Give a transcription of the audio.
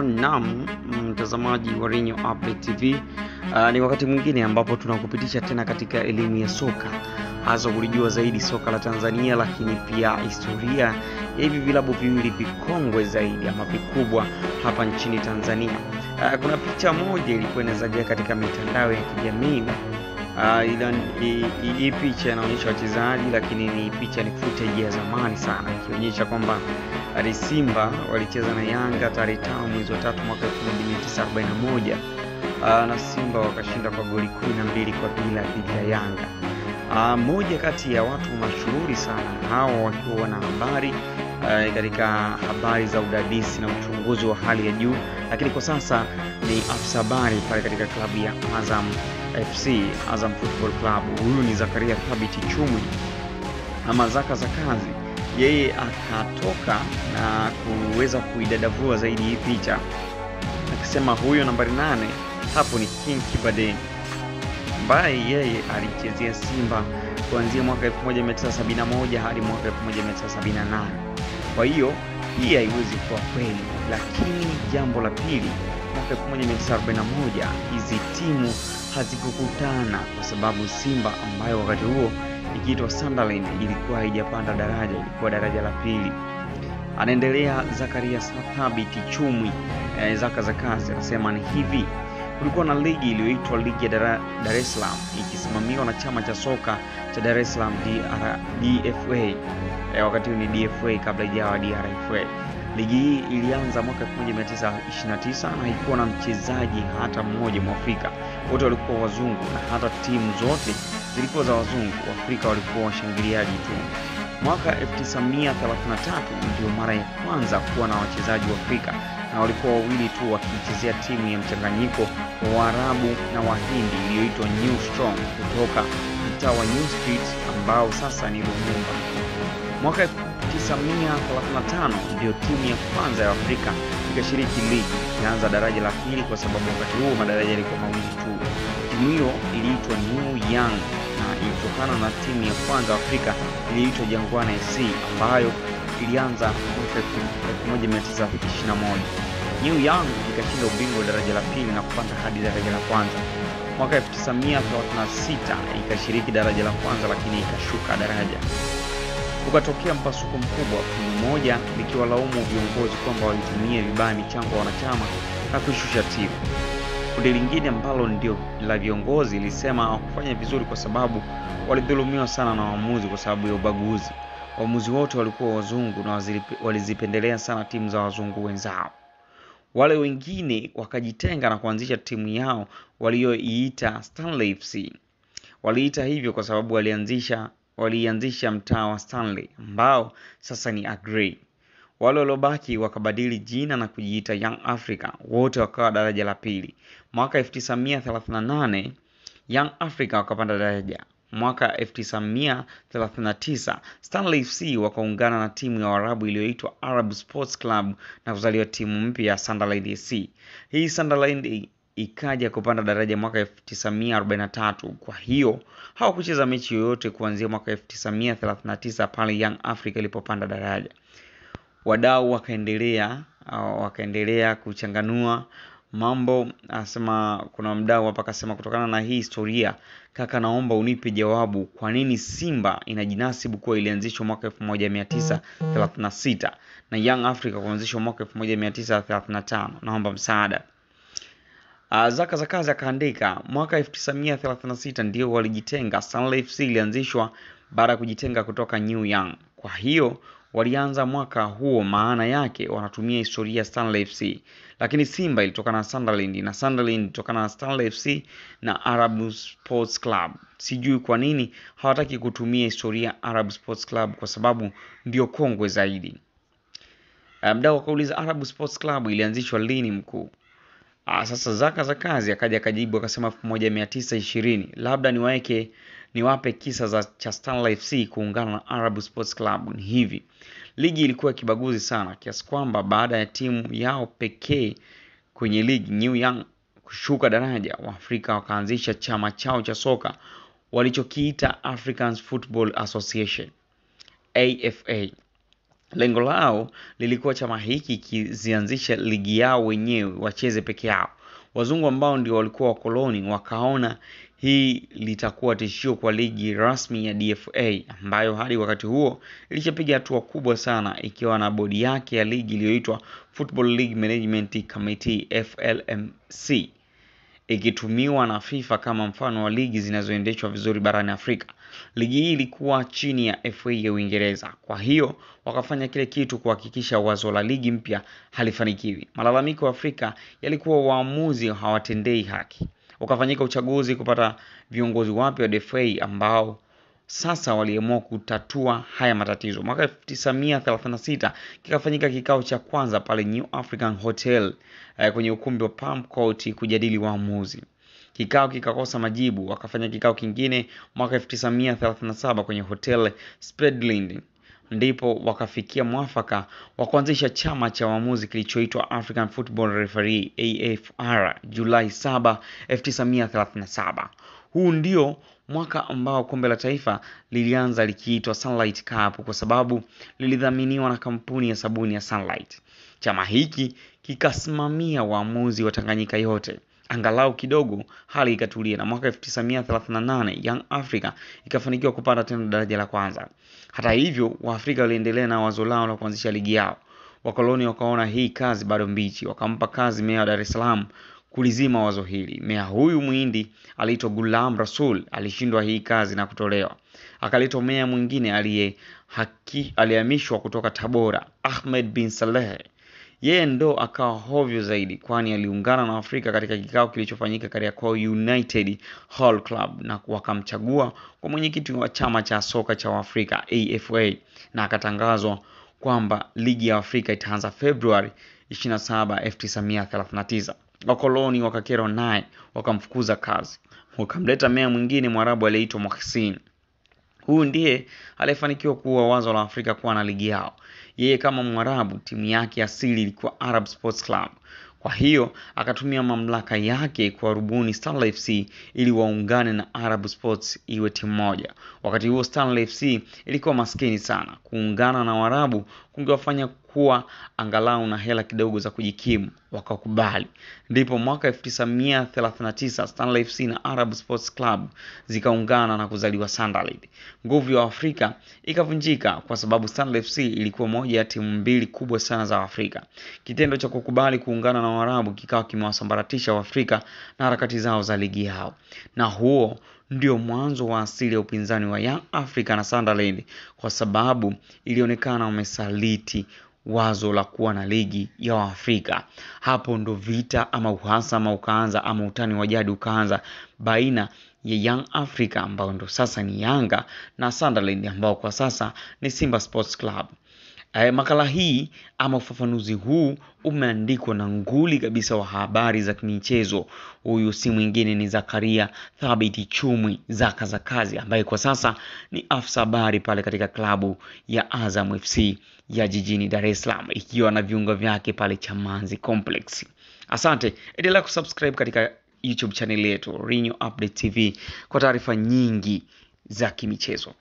Naam, mtazamaji wa Renyo Update TV. Ni wakati mwingine ambapo tunakupitisha tena katika elimu ya soka, hasa kulijua zaidi soka la Tanzania, lakini pia historia ya hivi vilabu viwili vikongwe zaidi ama vikubwa hapa nchini Tanzania. Kuna picha moja ilikuwa inazagaa katika mitandao ya kijamii. Hii picha inaonyesha wachezaji, lakini ni picha ni footage ya zamani sana, ikionyesha kwamba Simba walicheza na Yanga tarehe 5 mwezi wa 3 mwaka 1941, na Simba wakashinda kwa goli 12 kwa bila dhidi ya Yanga. Moja kati ya watu mashuhuri sana hao wakiwa na habari katika habari za udadisi na uchunguzi wa hali ya juu, lakini kwa sasa ni afisa habari pale katika klabu ya Azam FC, Azam Football Club. Huyu ni Zakaria Thabiti Chumwi ama Zaka za kazi. Yeye akatoka na kuweza kuidadavua zaidi hii picha, akisema huyo nambari 8 hapo ni King Kibadeni, ambaye yeye alichezea Simba kuanzia mwaka 1971 hadi mwaka 1978. Kwa hiyo hii haiwezi kuwa kweli. Lakini jambo la pili, mwaka 1941 hizi timu hazikukutana kwa sababu Simba ambayo wakati huo ikiitwa Sunderland ilikuwa haijapanda daraja, ilikuwa daraja la pili. Anaendelea Zakaria Thabiti Chumwi, Zaka za kazi, anasema ni hivi: kulikuwa na ligi iliyoitwa Ligi ya Dar es Salaam ikisimamiwa na chama cha soka cha Dar es Salaam DFA. Wakati ni DFA kabla ijawa DRFA. Ligi hii ilianza mwaka 1929 na haikuwa na mchezaji hata mmoja Mwafrika. Wote walikuwa wazungu na hata timu zote zilikuwa za wazungu. Waafrika walikuwa washangiliaji tu. Mwaka 1933 ndio mara ya kwanza kuwa na wachezaji wa Afrika, na walikuwa wawili tu wakichezea timu ya mchanganyiko wa Waarabu na Wahindi iliyoitwa New Strong kutoka mtaa wa New Street ambao sasa ni Lumumba. Mwaka 1935 ndio timu ya kwanza ya Afrika ikashiriki ligi, ilianza daraja la pili kwa sababu wakati huo madaraja yalikuwa mawili tu. Timu hiyo iliitwa New Young na ilitokana na timu ya kwanza Afrika iliitwa Jangwani FC ambayo ilianza mwaka 1921. New Young ikashinda ubingwa daraja la pili na kupanda hadi daraja la kwanza. Mwaka 1936 ikashiriki daraja la kwanza lakini ikashuka daraja. Ukatokea mpasuko mkubwa, kundi moja likiwalaumu viongozi kwamba walitumia vibaya michango ya wanachama na kushusha timu. Kundi lingine ambalo ndio la viongozi lilisema hawakufanya vizuri kwa sababu walidhulumiwa sana na waamuzi kwa sababu ya ubaguzi. Waamuzi wote walikuwa wazungu na walizipendelea sana timu za wazungu wenzao. Wale wengine wakajitenga na kuanzisha timu yao walioiita Stanley FC. Waliita hivyo kwa sababu walianzisha mtaa wa Stanley ambao sasa ni Agrey. Wale waliobaki wakabadili jina na kujiita Young Africa, wote wakawa daraja la pili. Mwaka 1938 Young Africa wakapanda daraja. Mwaka 1939 Stanley FC wakaungana na timu ya Waarabu iliyoitwa Arab Sports Club na kuzaliwa timu mpya ya Sunderland FC. Hii Sunderland ikaja kupanda daraja mwaka 1943. Kwa hiyo hawakucheza mechi yoyote kuanzia mwaka 1939 pale Young Africa ilipopanda daraja. Wadau wakaendelea kuchanganua mambo. Asema kuna mdau hapa akasema, kutokana na hii historia kaka, naomba unipe jawabu kwa nini Simba inajinasibu kuwa ilianzishwa mwaka 1936 na Young Africa kuanzishwa mwaka 1935. Naomba msaada. Zaka za kazi akaandika, mwaka 1936 ndio walijitenga. Stanley FC ilianzishwa baada ya kujitenga kutoka New Young. Kwa hiyo walianza mwaka huo, maana yake wanatumia historia Stanley FC. Lakini Simba ilitokana na Sunderland na Sunderland ilitokana na Stanley FC na Arab Sports Club. Sijui kwa nini hawataki kutumia historia Arab Sports Club kwa sababu ndio kongwe zaidi. Mdau akauliza, Arab Sports Club ilianzishwa lini mkuu? Sasa Zaka za kazi akaja akajibu akasema 1920. Labda niwape kisa cha Stanley FC kuungana na Arab Sports Club. Ni hivi: ligi ilikuwa kibaguzi sana kiasi kwamba baada ya timu yao pekee kwenye ligi New Young kushuka daraja, Waafrika wakaanzisha chama chao cha soka walichokiita African Football Association, AFA. Lengo lao lilikuwa chama hiki kizianzisha ligi yao wenyewe, wacheze peke yao. Wazungu ambao ndio walikuwa wakoloni wakaona hii litakuwa tishio kwa ligi rasmi ya DFA ambayo hadi wakati huo ilishapiga hatua kubwa sana, ikiwa na bodi yake ya ligi iliyoitwa Football League Management Committee FLMC, ikitumiwa na FIFA kama mfano wa ligi zinazoendeshwa vizuri barani Afrika. Ligi hii ilikuwa chini ya FA ya Uingereza. Kwa hiyo wakafanya kile kitu kuhakikisha wazo la ligi mpya halifanikiwi. Malalamiko ya Afrika yalikuwa waamuzi hawatendei haki. Ukafanyika uchaguzi kupata viongozi wapya wa FA ambao sasa waliamua kutatua haya matatizo. Mwaka 1936 kikafanyika kikao cha kwanza pale New African Hotel kwenye ukumbi wa Palm Court kujadili waamuzi. Kikao kikakosa majibu, wakafanya kikao kingine mwaka 1937 kwenye Hotel Spreadland, ndipo wakafikia mwafaka wa kuanzisha chama cha waamuzi kilichoitwa African Football Referee AFR Julai 7, 1937. Huu ndio mwaka ambao kombe la taifa lilianza likiitwa Sunlight Cup kwa sababu lilidhaminiwa na kampuni ya sabuni ya Sunlight. Chama hiki kikasimamia waamuzi wa Tanganyika yote. Angalau kidogo hali ikatulia, na mwaka 1938 Young Africa ikafanikiwa kupanda tena daraja la kwanza. Hata hivyo, Waafrika waliendelea na wazo lao la kuanzisha ligi yao. Wakoloni wakaona hii kazi bado mbichi, wakampa kazi meya wa Dar es Salaam kulizima wazo hili. Meya huyu Muhindi aliitwa Ghulam Rasul alishindwa hii kazi na kutolewa. Akaletwa meya mwingine alihamishwa kutoka Tabora, Ahmed bin Saleh. Yeye ndo akawa hovyo zaidi, kwani aliungana na Afrika katika kikao kilichofanyika Kariakoo United Hall Club na wakamchagua kwa mwenyekiti wa chama cha soka cha Afrika AFA, na akatangazwa kwamba ligi ya Afrika itaanza Februari 27, 1939. Wakoloni wakakerwa naye, wakamfukuza kazi. Wakamleta meya mwingine Mwarabu aliyeitwa Mohsin. Huyu ndiye alifanikiwa kuwa wazo la Afrika kuwa na ligi yao. Yeye kama Mwarabu, timu yake asili ilikuwa Arab Sports Club. Kwa hiyo akatumia mamlaka yake kwa rubuni Stanley FC ili waungane na Arab Sports iwe timu moja. Wakati huo Stanley FC ilikuwa maskini sana. Kuungana na Waarabu kungewafanya kuwa angalau na hela kidogo za kujikimu, wakakubali. Ndipo mwaka 1939 Stanley FC na Arab Sports Club zikaungana na kuzaliwa Sunderland. Nguvu ya Afrika ikavunjika kwa sababu Stanley FC ilikuwa moja ya timu mbili kubwa sana za Afrika. Kitendo cha kukubali kuungana na Waarabu kikawa kimewasambaratisha Waafrika na harakati zao za ligi yao. Na huo ndio mwanzo wa asili ya upinzani wa Young Africa na Sunderland, kwa sababu ilionekana wamesaliti wazo la kuwa na ligi ya Afrika. Hapo ndo vita ama uhasama ukaanza, ama utani wa jadi ukaanza baina ya Young Africa ambao ndo sasa ni Yanga na Sunderland ambao kwa sasa ni Simba Sports Club. Makala hii ama ufafanuzi huu umeandikwa na nguli kabisa wa habari za michezo. Huyu si mwingine ni Zakaria Thabiti Chumwi Zaka za kazi, ambaye kwa sasa ni afisa habari pale katika klabu ya Azam FC ya jijini Dar es Salaam, ikiwa na viunga vyake pale Chamazi Complex. Asante, endelea kusubscribe katika YouTube channel yetu Rinyo Update TV kwa taarifa nyingi za kimichezo.